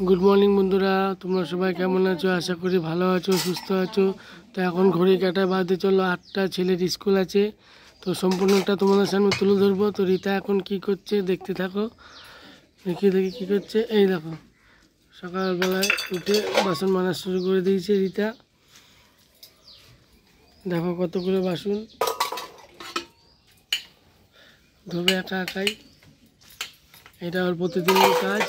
Good morning বন্ধুরা, তোমরা সবাই কেমন আছো? আশা করি ভালো আছো, সুস্থ আছো। তো এখন ঘড়ি কাটা বাজতে চলো 8টা, ছেলের স্কুল আছে। তো সম্পূর্ণটা তোমাদের সামনে তুলে ধরবো। তো রিতা এখন কি করছে দেখতে থাকো। দেখি কি করছে। এই দেখো, সকালবেলায় উঠে বাসন মাজা শুরু করে দিয়েছে রিতা। দেখো কতগুলো বাসন ধোবে একা একাই। এটা ওর প্রতিদিনের কাজ।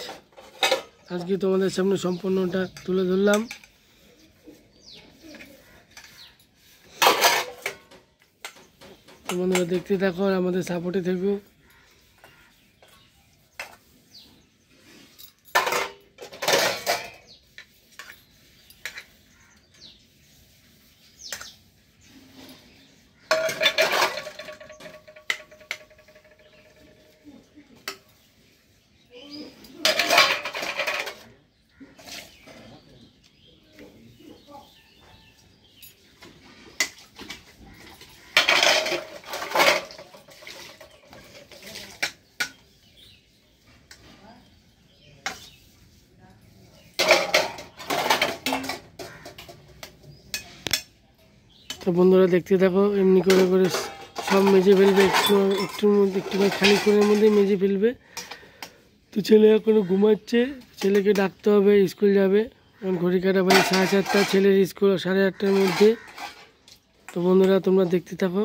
আজকে তোমাদের সামনে সম্পূর্ণটা তুলে ধরলাম। তোমরা দেখতে থাকো আর আমাদের সাপোর্টে থেকো। তো বন্ধুরা দেখতে থাকো, এমনি করে করে সব মেজে ফেলবে। একটুর মধ্যে একটুখানি খানিক্ষণের মধ্যে মেজে ফেলবে। তো ছেলে এখনও ঘুমাচ্ছে, ছেলেকে ডাকতে হবে, স্কুল যাবে। এখন ঘড়ি কাটা বাজে 7:30, ছেলের স্কুল 8:30টার মধ্যে। তো বন্ধুরা তোমরা দেখতে থাকো।